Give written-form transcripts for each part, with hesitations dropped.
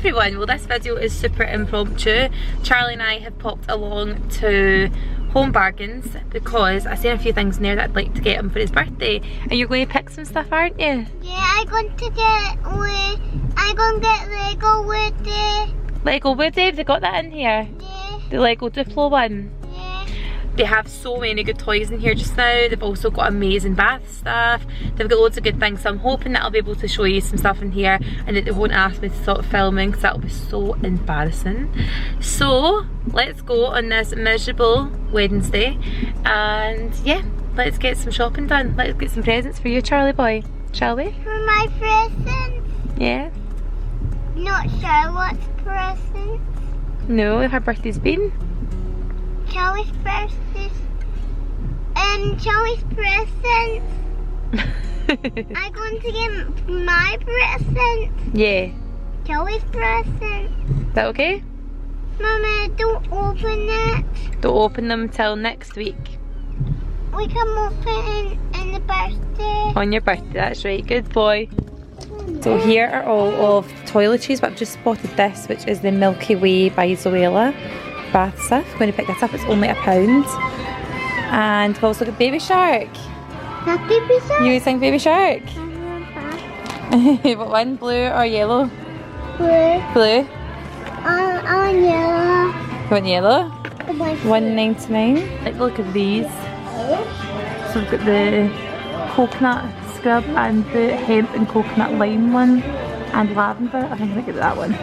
everyone, well this video is super impromptu. Charlie and I have popped along to Home Bargains because I've seen a few things in there that I'd like to get him for his birthday. And you're going to pick some stuff, aren't you? Yeah, I'm going to get Lego Woody. Lego Woody, have they got that in here? Yeah. The Lego Duplo one? Yeah. They have so many good toys in here just now. They've also got amazing bath stuff. They've got loads of good things, so I'm hoping that I'll be able to show you some stuff in here and that they won't ask me to stop filming because that'll be so embarrassing. So let's go on this miserable Wednesday and yeah, let's get some shopping done. Let's get some presents for you, Charlie boy, shall we? For my presents? Yeah. Not Charlotte's presents. No, her birthday's been. Charlie's presents. Charlie's presents. I'm going to get my present. Yeah. Charlie's present. Is that okay? Mama, don't open it. Don't open them till next week. We can open in the birthday. On your birthday, that's right, good boy. So here are all of the toiletries, but I've just spotted this, which is the Milky Way by Zoella bath stuff. I'm going to pick this up, it's only £1. And we've also got Baby Shark. That Baby Shark? You sing Baby Shark? What one, blue or yellow? Blue. Blue? On yellow. You want yellow? $1.99. Like, look at these. So we've got the coconut scrub and the hemp and coconut lime one and lavender. I think I'll get that one.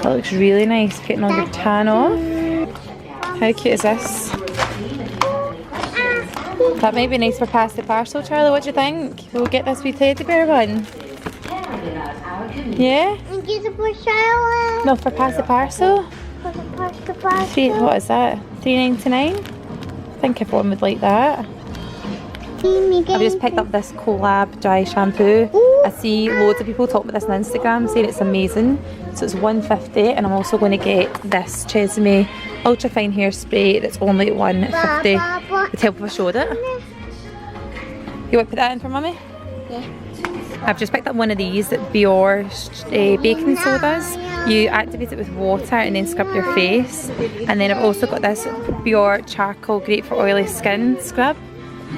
That looks really nice, getting all your tan off. How cute is this? That might be nice for past the parcel, Charlie. What do you think? We'll get this wee teddy bear one. Yeah? And get it for Charlotte. No, for past the parcel. For the parcel. What is that? $3.99? I think everyone would like that. I've just picked up this collab dry shampoo. I see loads of people talk about this on Instagram saying it's amazing. So it's $1.50 and I'm also going to get this Chesame ultra fine hairspray that's only $1.50 with help if I showed it. You want to put that in for mummy? Yeah. I've just picked up one of these Bior baking sodas. You activate it with water and then scrub your face. And then I've also got this Bior charcoal great for oily skin scrub.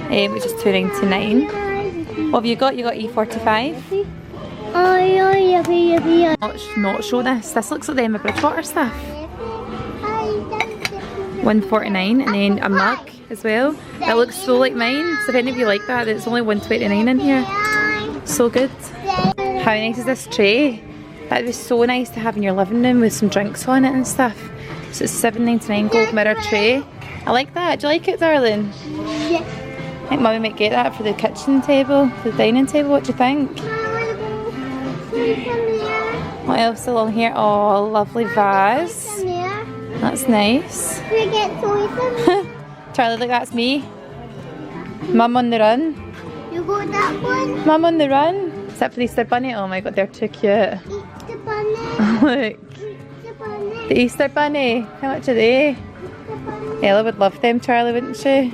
Which is $2.99. What have you got? You got E45? Oh yeah. Not show this. This looks like the Emma Bridgewater stuff. $1.49 and then a mug as well. That looks so like mine. So if any of you like that, it's only $1.29 in here. So good. How nice is this tray? That would be so nice to have in your living room with some drinks on it and stuff. So it's $7.99 gold mirror tray. I like that. Do you like it, darling? Yeah. I think mummy might get that for the kitchen table, for the dining table. What do you think? What else along here? Oh, lovely vase. That's nice. Charlie, look, that's me. Mum on the run. You got that one? Mum on the run. Is that for the Easter bunny? Oh my god, they're too cute. Easter bunny. Look. Easter bunny. The Easter bunny. How much are they? Ella would love them, Charlie, wouldn't she?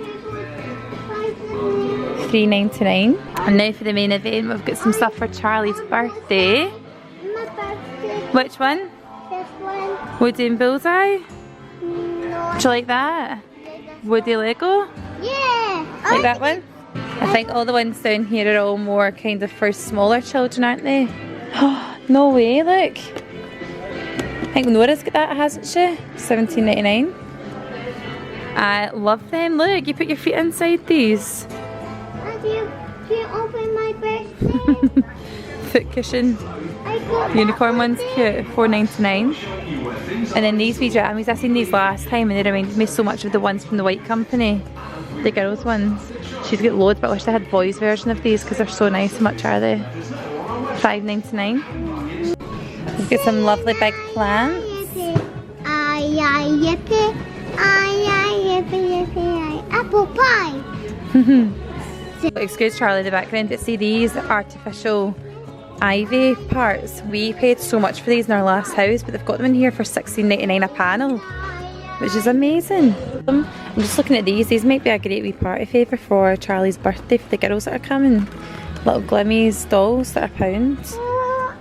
$3.99. And now for the main event, we've got some stuff for Charlie's birthday. My birthday. Which one? This one. Woody and Bullseye? No. Do you like that? Woody Lego? Yeah. Like that one? I think all the ones down here are all more kind of for smaller children, aren't they? No way, look. I think Nora's got that, hasn't she? $17.99. I love them. Look, you put your feet inside these. You open my birthday. Foot cushion. Unicorn one's cute, $4.99. And then these wee jammies, I seen these last time and they reminded me so much of the ones from the White Company. The girls ones. She's got loads, but I wish they had boys version of these because they're so nice. How much are they? $5.99. We've got some lovely big plants. Apple pie. Excuse Charlie in the background, but see these artificial ivy parts. We paid so much for these in our last house, but they've got them in here for $16.99 a panel, which is amazing. I'm just looking at these. These might be a great wee party favour for Charlie's birthday for the girls that are coming. Little Glimmies dolls that are £1.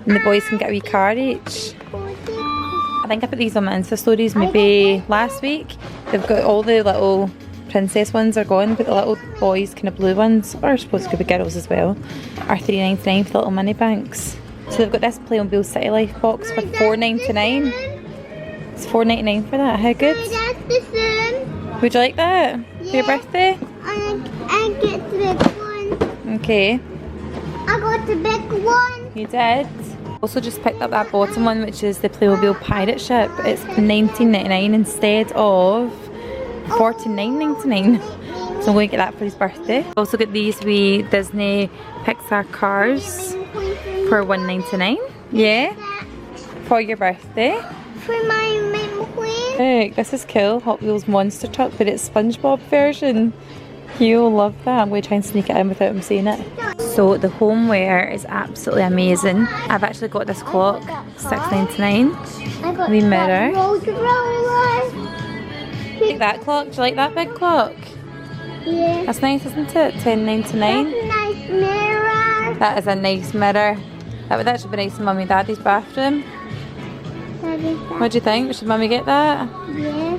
And the boys can get a wee car each. I think I put these on my Insta stories maybe last week. They've got all the little princess ones are gone, but the little boys, kind of blue ones, or I suppose it could be girls as well, are $3.99 for the little mini banks. So they've got this Playmobil City Life box for $4.99. It's $4.99 for that. How good? That's the same. Would you like that for your birthday? I get the big one. Okay. I got the big one. You did. Also just picked up that bottom one, which is the Playmobil pirate ship. It's $19.99 instead of $49.99. So I'm going to get that for his birthday. Also got these wee Disney Pixar cars for $1.99. Yeah. For your birthday. For my McQueen. Look, this is cool. Hot Wheels monster truck, but it's SpongeBob version. You'll love that. I'm going to try and sneak it in without him seeing it. So the homeware is absolutely amazing. I've actually got this clock, $6.99. I got The mirror. Like that clock. Do you like that big clock? Yeah. That's nice, isn't it? $10.99. That's a nice mirror. That is a nice mirror. That would actually be nice in Mummy and Daddy's bathroom. What do you think? Should Mummy get that? Yeah.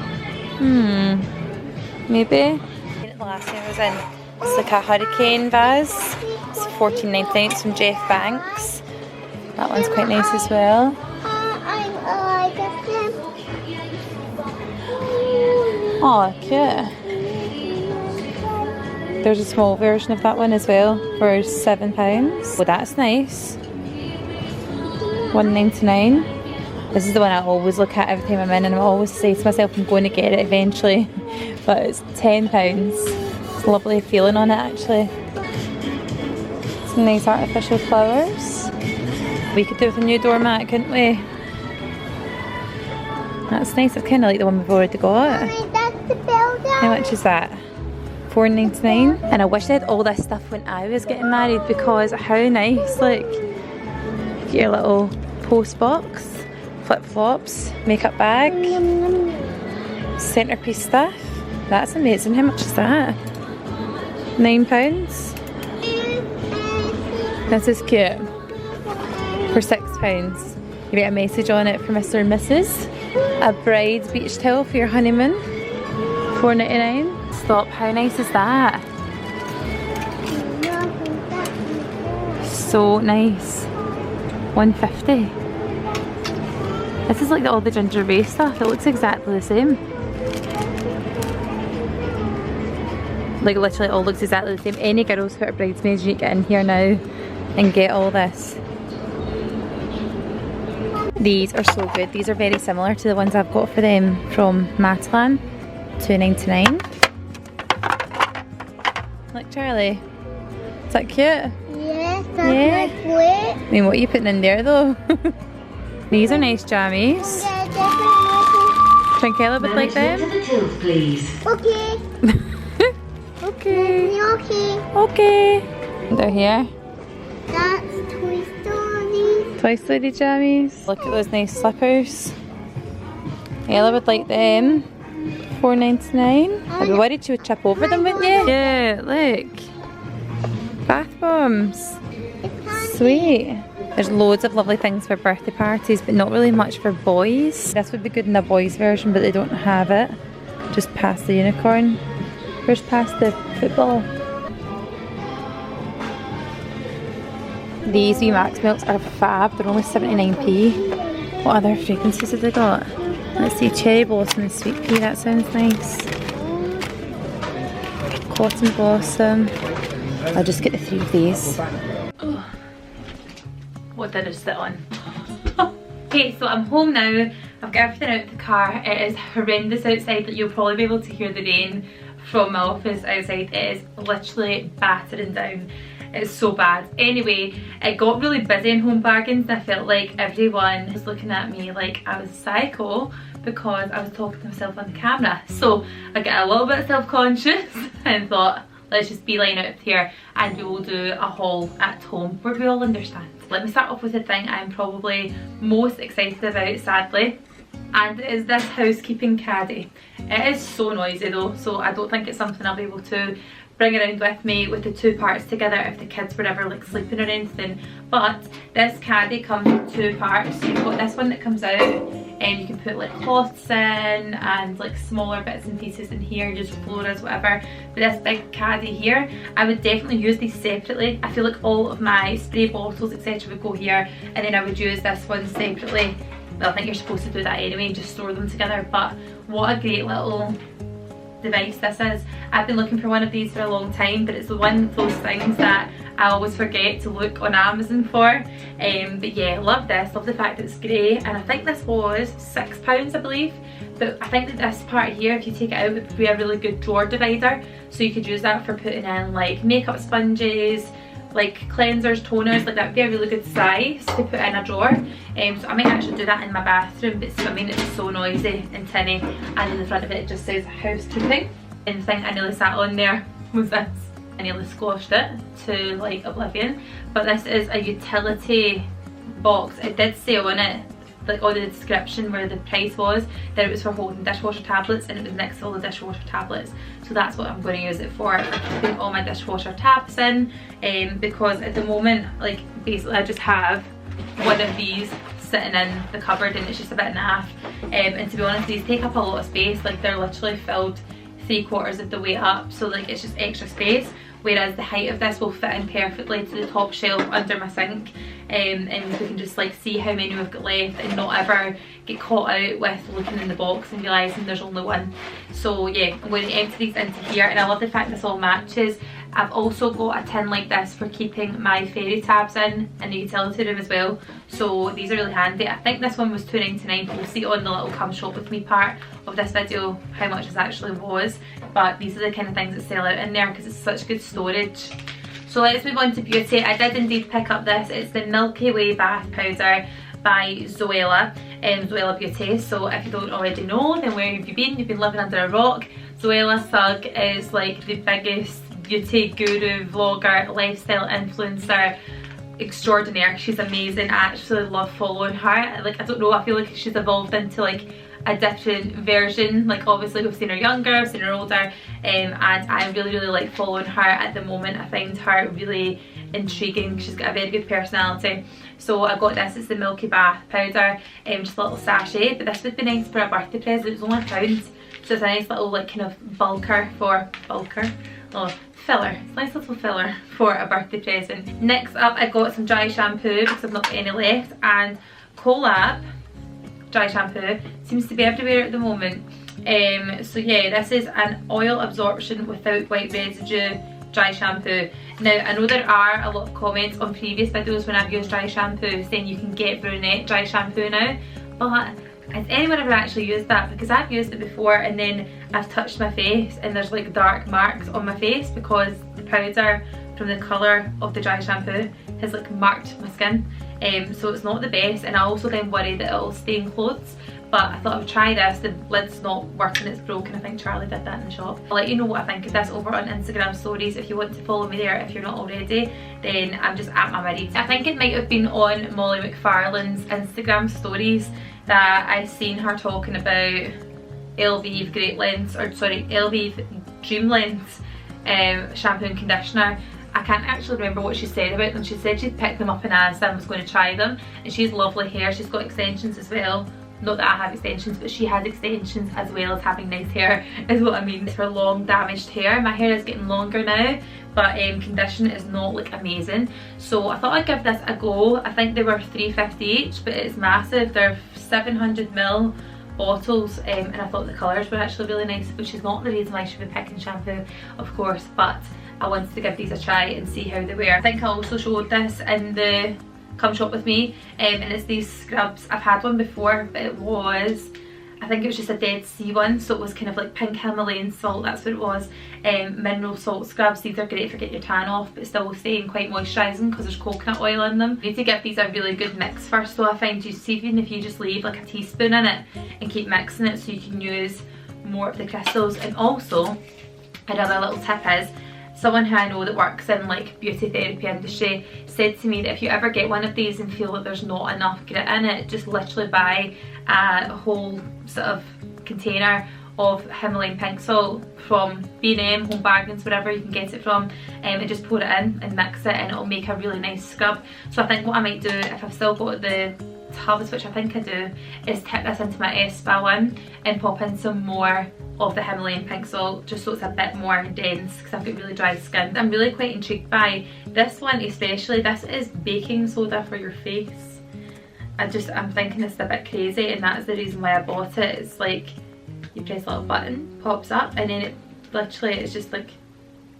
Maybe. The last time I was in, it's like a hurricane vase. It's $14.99. It's from Jeff Banks. That one's quite nice as well. I got them. Oh, cute. There's a small version of that one as well for £7. Oh, that's nice. $1.99. This is the one I always look at every time I'm in, and I always say to myself I'm going to get it eventually. But it's £10. It's a lovely feeling on it actually. Some nice artificial flowers. We could do with a new doormat, couldn't we? That's nice. It's kind of like the one we've already got. That's the builder. How much is that? $4.99. And I wish I had all this stuff when I was getting married, because how nice. Like, get your little post box, flip flops, makeup bag, centerpiece stuff. That's amazing. How much is that? £9. This is cute. For £6. You get a message on it for Mr. and Mrs. A bride's beach towel for your honeymoon. $4.99. Stop, how nice is that? So nice. $1.50. This is like all the ginger base stuff. It looks exactly the same. Like literally all looks exactly the same. Any girls who are bridesmaids, you get in here now and get all this. These are so good. These are very similar to the ones I've got for them from Matalan. $2.99. Look, Charlie. Is that cute? Yes, that's my foot. I mean, what are you putting in there though? These are nice jammies. Trinkella would like them. Please. Okay. Okay. Okay. Okay. They're here. That's Toy Story. Toy Story jammies. Look at those nice slippers. Ella would like them. $4.99. I'd be worried she would trip over them, wouldn't you? Yeah, look. Bath bombs. Sweet. There's loads of lovely things for birthday parties, but not really much for boys. This would be good in a boys version, but they don't have it. Just past the unicorn. Where's past the football? These wee Max Milks are fab. They're only 79p. What other fragrances have they got? Let's see, Cherry Blossom and Sweet Pea. That sounds nice. Cotton Blossom. I'll just get the 3 of these. What did I sit on? Okay, so I'm home now. I've got everything out of the car. It is horrendous outside. Like, you'll probably be able to hear the rain from my office outside. It is literally battering down. It's so bad. Anyway, it got really busy in Home Bargains, and I felt like everyone was looking at me like I was psycho because I was talking to myself on the camera. So I got a little bit self-conscious and thought, let's just beeline out of here and we will do a haul at home where we all understand. Let me start off with the thing I'm probably most excited about, sadly, and it is this Housekeeping Caddy. It is so noisy though, so I don't think it's something I'll be able to bring around with me with the 2 parts together if the kids were ever like sleeping or anything. But this caddy comes with 2 parts. So you've got this one that comes out and you can put like cloths in and like smaller bits and pieces in here, just floras, whatever. But this big caddy here, I would definitely use these separately. I feel like all of my spray bottles etc would go here, and then I would use this one separately. Well, I think you're supposed to do that anyway, just store them together. But what a great little device this is. I've been looking for one of these for a long time, but it's one of those things that I always forget to look on Amazon for. But yeah, love this, love the fact that it's grey, and I think this was £6 I believe. But I think that this part here, if you take it out, would be a really good drawer divider, so you could use that for putting in like makeup sponges, like cleansers, toners, like that would be a really good size to put in a drawer. So I might actually do that in my bathroom, but I mean it's so noisy and tinny, and in the front of it just says housekeeping. And the thing I nearly sat on there was this. I nearly squashed it to like oblivion. But this is a utility box. It did say on it, like on the description where the price was, that it was for holding dishwasher tablets, and it was next to all the dishwasher tablets. So that's what I'm going to use it for putting all my dishwasher tabs in, because at the moment, like basically I just have one of these sitting in the cupboard and it's just a bit naff. And to be honest, these take up a lot of space. Like they're literally filled 3/4 of the way up, so like it's just extra space. Whereas the height of this will fit in perfectly to the top shelf under my sink, and we can just like see how many we've got left and not ever get caught out with looking in the box and realising there's only one. So yeah, I'm going to empty these into here, and I love the fact this all matches. I've also got a tin like this for keeping my fairy tabs in the utility room as well, so these are really handy. I think this one was £2.99, but you'll see on the little come shop with me part of this video how much this actually was. But these are the kind of things that sell out in there because it's such good storage. So let's move on to beauty. I did indeed pick up this. It's the Milky Way bath powder by Zoella, Zoella Beauty. So if you don't already know, then where have you been? You've been living under a rock. Zoella Sugg is like the biggest beauty guru, vlogger, lifestyle influencer extraordinaire. She's amazing. I actually love following her. Like, I don't know, I feel like she's evolved into like a different version. Like obviously we've seen her younger, I've seen her older, and I really like following her at the moment. I find her really intriguing. She's got a very good personality. So I got this, it's the Milky Bath powder, just a little sachet, but this would be nice for a birthday present. It was only £1, so it's a nice little like kind of filler. It's a nice little filler for a birthday present. Next up, I got some dry shampoo because I've not got any left, and Collab dry shampoo seems to be everywhere at the moment. So yeah, this is an oil absorption without white residue dry shampoo. Now I know there are a lot of comments on previous videos when I've used dry shampoo saying you can get brunette dry shampoo now, but has anyone ever actually used that? Because I've used it before and then I've touched my face and there's like dark marks on my face because the powder from the colour of the dry shampoo has like marked my skin. So it's not the best, and I also then worry that it'll stain clothes. But I thought I would try this. The lid's not working, it's broken. I think Charlie did that in the shop. I'll let you know what I think of this over on Instagram stories. If you want to follow me there, if you're not already, then I'm just at my Marie. I think it might have been on Molly McFarlane's Instagram stories that I seen her talking about Elvive Great Lengths, or sorry, Elvive Dream Lengths shampoo and conditioner. I can't actually remember what she said about them. She said she'd picked them up in Asda and was going to try them, and she's lovely hair. She's got extensions as well. Not that I have extensions, but she has extensions as well as having nice hair, is what I mean. It's her long damaged hair. My hair is getting longer now, but condition is not like amazing. So I thought I'd give this a go. I think they were £3.50 each, but it's massive. They're 700ml bottles, and I thought the colours were actually really nice, which is not the reason why I should be picking shampoo, of course, but I wanted to give these a try and see how they were. I think I also showed this in the Come Shop With Me, and it's these scrubs. I've had one before, but it was, I think it was just a Dead Sea one, so it was kind of like pink Himalayan salt, that's what it was. Mineral salt scrubs. These are great for getting your tan off, but still staying quite moisturising because there's coconut oil in them. You need to give these a really good mix first, so I find you see, even if you just leave like a teaspoon in it and keep mixing it, so you can use more of the crystals. And also, another little tip is, someone who I know that works in like beauty therapy industry said to me that if you ever get one of these and feel that there's not enough grit in it, just literally buy a whole sort of container of Himalayan pink salt from B&M, Home Bargains, wherever you can get it from, and just pour it in and mix it, and it'll make a really nice scrub. So I think what I might do, if I've still got the tubs, which I think I do, is tip this into my spa one and pop in some more of the Himalayan pink salt, just so it's a bit more dense, because I've got really dry skin. I'm really quite intrigued by this one especially. This is baking soda for your face. I'm thinking it's a bit crazy, and that's the reason why I bought it. It's like you press a little button, pops up, and then it literally, it's just like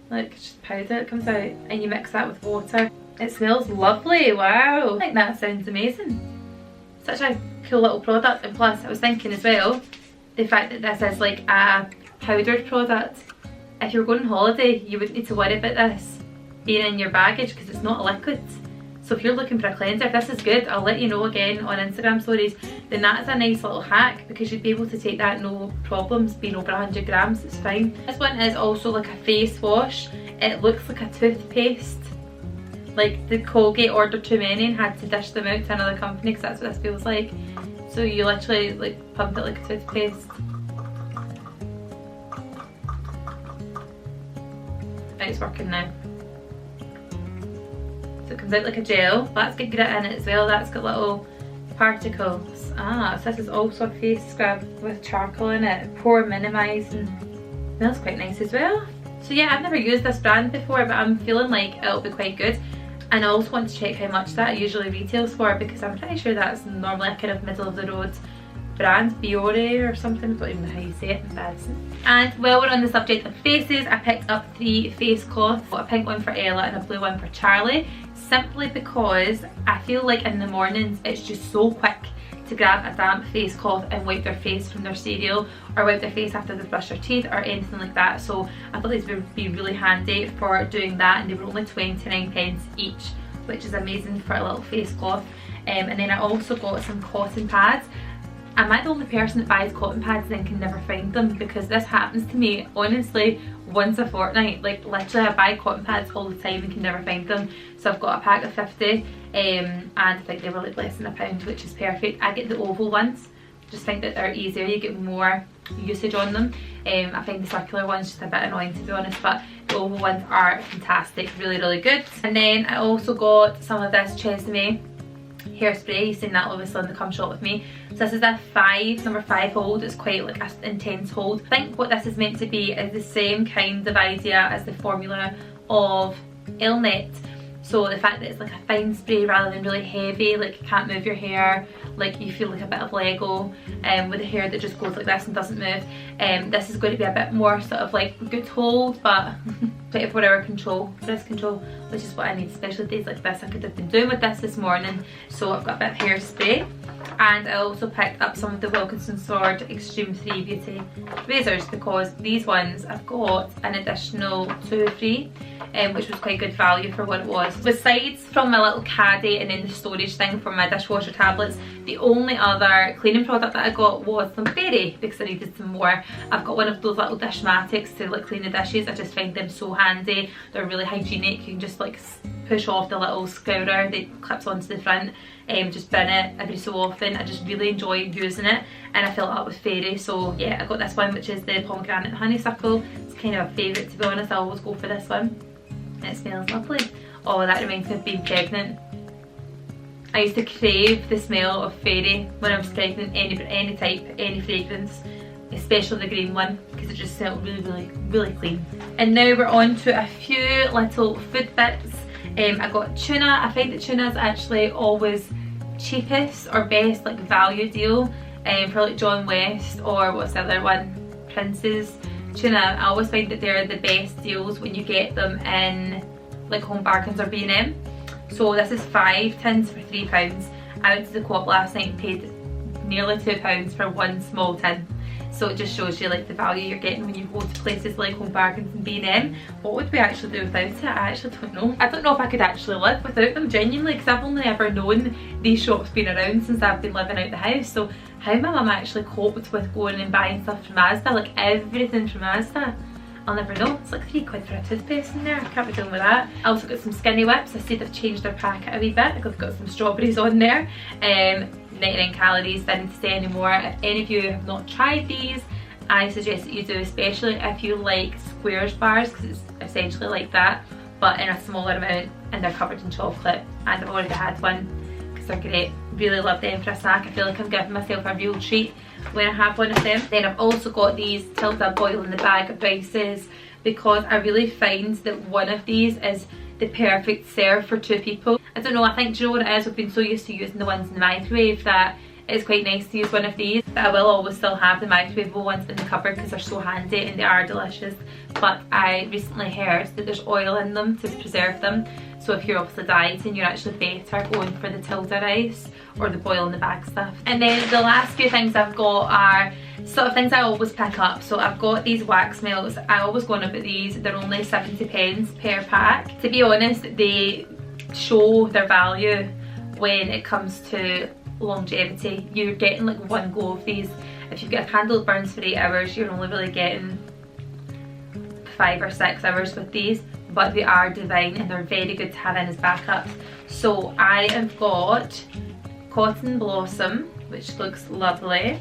just powder that comes out, and you mix that with water. It smells lovely. Wow, I think that sounds amazing. Such a cool little product. And plus I was thinking as well, the fact that this is like a powdered product, if you're going on holiday you wouldn't need to worry about this being in your baggage, because it's not a liquid. So if you're looking for a cleanser, this is good. I'll let you know again on Instagram stories. Then that's a nice little hack, because you'd be able to take that no problems, being over 100 grams, it's fine. This one is also like a face wash. It looks like a toothpaste. Like the Colgate ordered too many and had to dish them out to another company, because that's what this feels like. So you literally like pump it like a toothpaste. And it's working now. So it comes out like a gel. That's got grit in it as well. That's got little particles. So this is also a face scrub with charcoal in it. Pore minimising. Smells quite nice as well. So yeah, I've never used this brand before, but I'm feeling like it'll be quite good. And I also want to check how much that usually retails for, because I'm pretty sure that's normally a kind of middle of the road brand, Biore or something. I don't even know how you say it, embarrassing. And while we're on the subject of faces, I picked up 3 face cloths, a pink one for Ella and a blue one for Charlie, simply because I feel like in the mornings it's just so quick to grab a damp face cloth and wipe their face from their cereal, or wipe their face after they brush their teeth or anything like that. So I thought these would be really handy for doing that, and they were only 29p each, which is amazing for a little face cloth. And then I also got some cotton pads. Am I the only person that buys cotton pads and can never find them? Because this happens to me honestly once a fortnight. Like literally I buy cotton pads all the time and can never find them. So I've got a pack of 50 and I think they were like less than £1, which is perfect. I get the oval ones, just think that they're easier, you get more usage on them. I think the circular ones just a bit annoying to be honest, but the oval ones are fantastic, really good. And then I also got some of this Chesame hairspray. You've seen that obviously in the Come Shop With Me. So this is a number 5 hold. It's quite like an intense hold. I think what this is meant to be is the same kind of idea as the formula of Elnet. So the fact that it's like a fine spray rather than really heavy, like you can't move your hair, like you feel like a bit of Lego with the hair that just goes like this and doesn't move. This is going to be a bit more sort of like good hold, but 24-hour control, frizz control, which is what I need, especially days like this. I could have been doing with this morning. So I've got a bit of hairspray, and I also picked up some of the Wilkinson Sword Extreme 3 Beauty razors, because these ones I've got an additional 2 free, which was quite good value for what it was. Besides from my little caddy and then the storage thing for my dishwasher tablets, the only other cleaning product that I got was some fairy, because I needed some more. I've got one of those little dishmatics to like clean the dishes. I just find them so handy. They're really hygienic. You can just like push off the little scourer that clips onto the front, just bin it every so often. I just really enjoy using it, and I fill it up with fairy. So yeah, I got this one, which is the pomegranate and honeysuckle. It's kind of a favourite to be honest. I always go for this one. It smells lovely. Oh, that reminds me of being pregnant. I used to crave the smell of fairy when I was pregnant, any type, any fragrance, especially the green one, because it just smelled really clean. And now we're on to a few little food bits. I got tuna. I find that tuna is actually always cheapest or best, like value deal, for like John West or what's the other one, Prince's tuna. I always find that they're the best deals when you get them in like Home Bargains or B&M. So this is 5 tins for £3. I went to the Co-op last night and paid nearly £2 for one small tin. So it just shows you like the value you're getting when you go to places like Home Bargains and B&M. What would we actually do without it? I actually don't know. I don't know if I could actually live without them, genuinely, because I've only ever known these shops being around since I've been living out the house. So how my mum actually coped with going and buying stuff from Asda, like everything from Asda, I'll never know. It's like £3 for a toothpaste in there. I can't be dealing with that. I also got some Skinny Whips. I see they've changed their packet a wee bit. I've got some strawberries on there. 99 calories, didn't need to say anymore. If any of you have not tried these I suggest that you do, especially if you like squares bars, because it's essentially like that but in a smaller amount, and they're covered in chocolate, and I've already had one because they're great. Really love them for a snack. I feel like I'm giving myself a real treat when I have one of them. Then I've also got these Tilda boil in the bag rices, because I really find that one of these is the perfect serve for 2 people. I don't know, I think, do you know what it is? We've been so used to using the ones in the microwave that it's quite nice to use one of these. But I will always still have the microwavable ones in the cupboard because they're so handy and they are delicious. But I recently heard that there's oil in them to preserve them. So if you're obviously dieting, you're actually better going for the Tilda rice or the boil in the bag stuff. And then the last few things I've got are sort of things I always pick up. So I've got these wax melts. I always go on about these. They're only 70p per pack. To be honest, they show their value when it comes to longevity. You're getting like one go of these. If you've got a candle that burns for 8 hours, you're only really getting 5 or 6 hours with these, but they are divine and they're very good to have in as backups. So I have got Cotton Blossom, which looks lovely.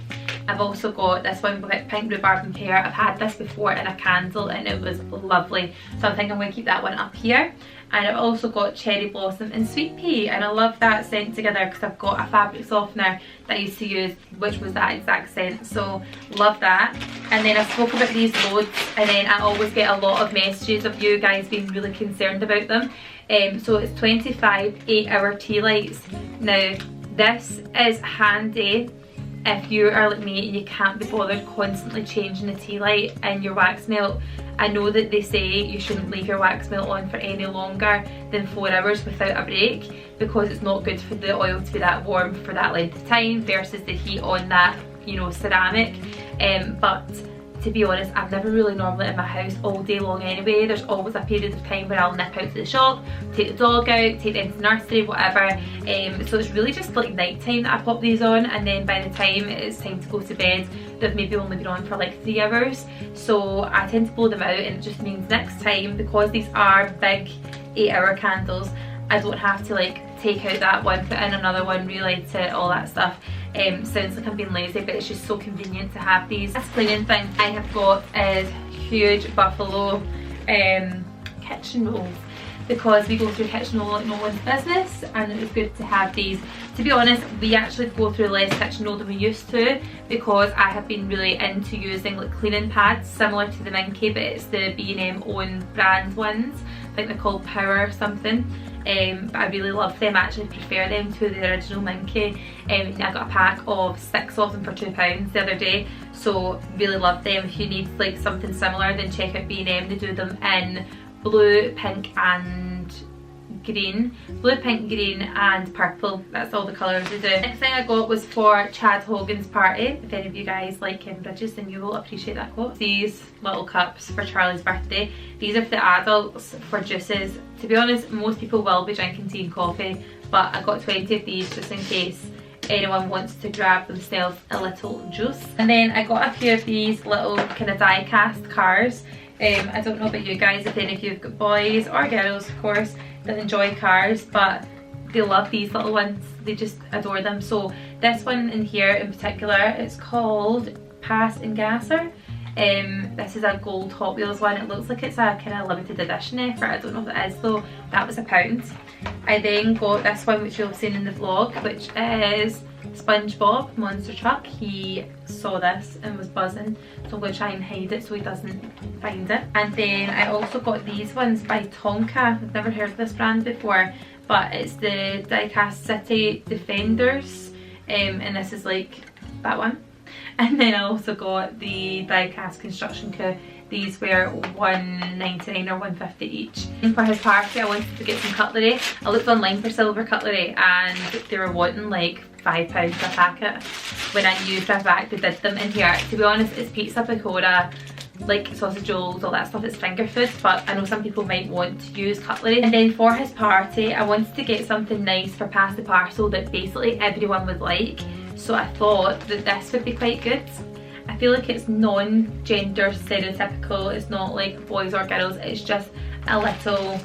I've also got this one with pink rhubarb and pear. I've had this before in a candle and it was lovely, so I think I'm going to keep that one up here. And I've also got Cherry Blossom and Sweet Pea, and I love that scent together because I've got a fabric softener that I used to use which was that exact scent, so love that. And then I spoke about these loads, and then I always get a lot of messages of you guys being really concerned about them. So it's 25 8-hour tea lights. Now this is handy if you are like me and you can't be bothered constantly changing the tea light in your wax melt. I know that they say you shouldn't leave your wax melt on for any longer than 4 hours without a break, because it's not good for the oil to be that warm for that length of time versus the heat on that, you know, ceramic. But to be honest, I'm never really normally in my house all day long anyway. There's always a period of time where I'll nip out to the shop, take the dog out, take them to the nursery, whatever. So it's really just like night time that I pop these on, and then by the time it's time to go to bed, they've maybe only been on for like 3 hours. So I tend to blow them out, and it just means next time, because these are big 8-hour candles, I don't have to like take out that one, put in another one, relight it, all that stuff. Sounds like I'm being lazy, but it's just so convenient to have these. This cleaning thing I have got is huge Buffalo kitchen rolls, because we go through kitchen roll like no one's business, and it was good to have these. To be honest, we actually go through less kitchen roll than we used to, because I have been really into using like cleaning pads similar to the Minky, but it's the B&M own brand ones. I think they're called Power or something. But I really love them. I actually prefer them to the original Minky. I got a pack of 6 of them for £2 the other day, so really love them. If you need like something similar, then check out B&M. They do them in blue, pink and green. Blue, pink, green and purple. That's all the colours they do. Next thing I got was for Chad Hogan's party. If any of you guys like Cambridges, then you will appreciate that quote. These little cups for Charlie's birthday. These are for the adults for juices. To be honest, most people will be drinking tea and coffee, but I got 20 of these just in case anyone wants to grab themselves a little juice. And then I got a few of these little kind of die cast cars. I don't know about you guys, if any of you have got boys or girls of course that enjoy cars, but they love these little ones. They just adore them. So this one in here in particular, it's called Pass and Gasser. This is a gold Hot Wheels one. It looks like it's a kind of limited edition effort. I don't know if it is though. That was £1. I then got this one which you'll have seen in the vlog, which is SpongeBob Monster Truck. He saw this and was buzzing, so I'm going to try and hide it so he doesn't find it. And then I also got these ones by Tonka. I've never heard of this brand before, but it's the Die-Cast City Defenders, and this is like that one. And then I also got the Die-Cast Construction Co. These were $1.99 or $1.50 each. And for his party I wanted to get some cutlery. I looked online for silver cutlery and they were wanting like £5 a packet, when I knew for a fact they did them in here. To be honest, it's pizza, pakora, like sausage rolls, all that stuff. It's finger food, but I know some people might want to use cutlery. And then for his party I wanted to get something nice for pass the parcel that basically everyone would like. So I thought that this would be quite good. I feel like it's non-gender stereotypical. It's not like boys or girls. It's just a little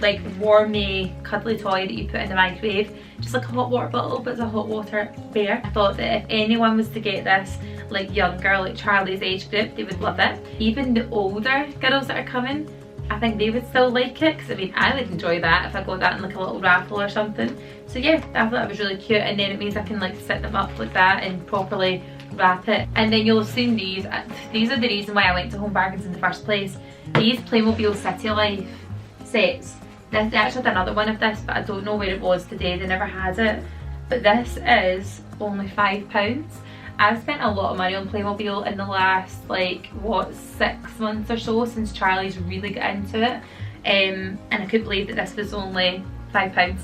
like warmy cuddly toy that you put in the microwave, just like a hot water bottle, but it's a hot water bear. I thought that if anyone was to get this, like younger, like Charlie's age group, they would love it. Even the older girls that are coming, I think they would still like it, because I mean I would enjoy that if I got that in like a little raffle or something. So yeah, I thought that was really cute, and then it means I can like set them up like that and properly wrap it. And then you'll have seen these are the reason why I went to Home Bargains in the first place. These Playmobil City Life sets. They actually had another one of this, but I don't know where it was today, they never had it. But this is only £5. I've spent a lot of money on Playmobil in the last like what 6 months or so, since Charlie's really got into it, and I couldn't believe that this was only £5.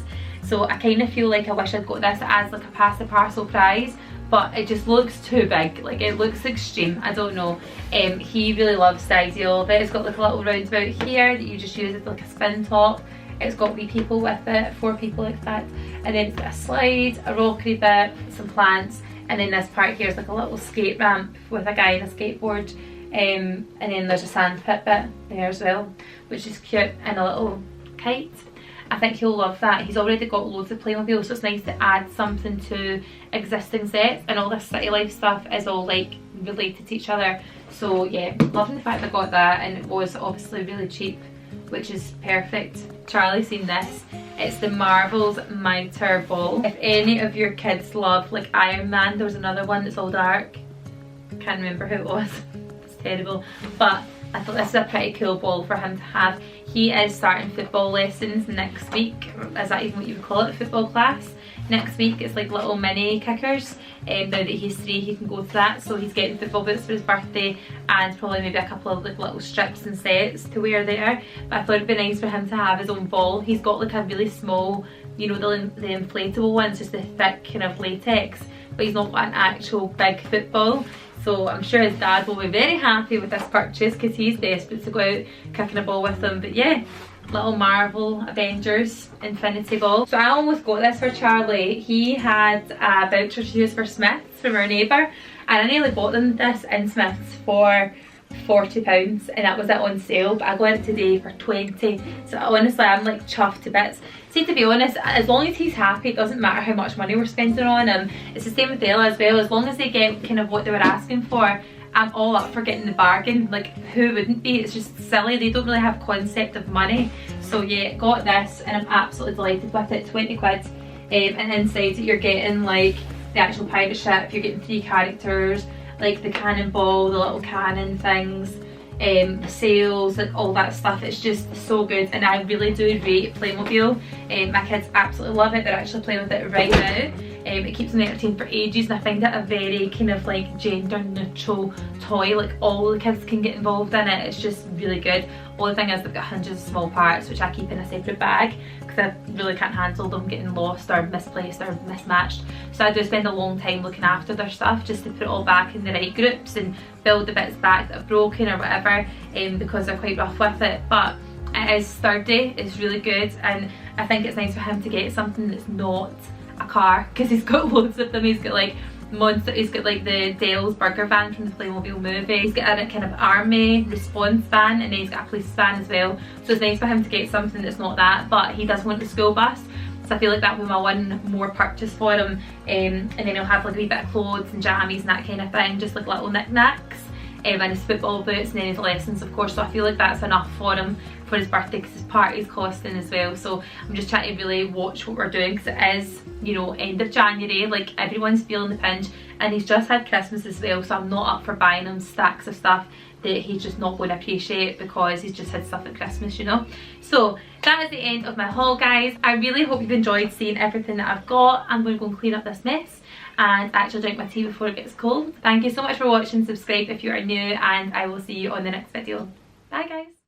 So I kind of feel like I wish I'd got this as like a pass the parcel prize, but it just looks too big, like it looks extreme, I don't know. He really loves the idea of it. It's got like a little roundabout here that you just use as like a spin top. It's got wee people with it, 4 people like that, and then it's got a slide, a rockery bit, some plants, and then this part here is like a little skate ramp with a guy in a skateboard, and then there's a sand pit bit there as well, which is cute, and a little kite. I think he'll love that. He's already got loads of Playmobil, so it's nice to add something to existing sets, and all this City Life stuff is all like related to each other. So yeah, loving the fact I got that, and it was obviously really cheap, which is perfect. Charlie's seen this. It's the Marvel's Mitre Ball. If any of your kids love like Iron Man, there was another one that's all dark. Can't remember who it was. It's terrible. But I thought this is a pretty cool ball for him to have. He is starting football lessons next week. Is that even what you would call it, a football class? Next week it's like little mini kickers. Now that he's 3, he can go to that, so he's getting football boots for his birthday, and probably maybe a couple of like little strips and sets to wear there. But I thought it'd be nice for him to have his own ball. He's got like a really small, you know, the inflatable ones, just the thick kind of latex, but he's not got an actual big football. So I'm sure his dad will be very happy with this purchase, because he's desperate to go out kicking a ball with him. But yeah, little Marvel Avengers Infinity Ball. So I almost got this for Charlie. He had a voucher to use for Smiths from our neighbour, and I nearly bought them this in Smiths for £40, and that was it on sale, but I got it today for 20. So honestly I'm like chuffed to bits. See, to be honest, as long as he's happy, it doesn't matter how much money we're spending on him. It's the same with Ella as well. As long as they get kind of what they were asking for, I'm all up for getting the bargain. Like, who wouldn't be? It's just silly. They don't really have concept of money. So yeah, got this, and I'm absolutely delighted with it. 20 quid. And inside you're getting like the actual pirate ship, you're getting 3 characters, like the cannonball, the little cannon things, the sails, and all that stuff. It's just so good, and I really do rate Playmobil. My kids absolutely love it. They're actually playing with it right now. It keeps them entertained for ages, and I find it a very kind of like gender neutral toy. Like, all the kids can get involved in it. It's just really good. Only thing is they've got hundreds of small parts, which I keep in a separate bag, because I really can't handle them getting lost or misplaced or mismatched. So I do spend a long time looking after their stuff, just to put it all back in the right groups and build the bits back that have broken or whatever, because they're quite rough with it. But it is sturdy, it's really good, and I think it's nice for him to get something that's not a car, because he's got loads of them. He's got like monster, he's got like the Dell's burger van from the Playmobil movie, he's got a kind of army response van, and then he's got a police van as well. So it's nice for him to get something that's not that, but he does want the school bus. So I feel like that will be my one more purchase for him, and then he'll have like a wee bit of clothes and jammies and that kind of thing, just like little knickknacks, and his football boots, and then his lessons of course. So I feel like that's enough for him for his birthday, because his party's costing as well. So I'm just trying to really watch what we're doing, because it is, you know, end of January, like everyone's feeling the pinch, and he's just had Christmas as well, so I'm not up for buying him stacks of stuff that he's just not going to appreciate, because he's just had stuff at Christmas, you know. So that is the end of my haul, guys. I really hope you've enjoyed seeing everything that I've got. I'm going to go and clean up this mess and actually drink my tea before it gets cold. Thank you so much for watching. Subscribe if you are new, and I will see you on the next video. Bye guys.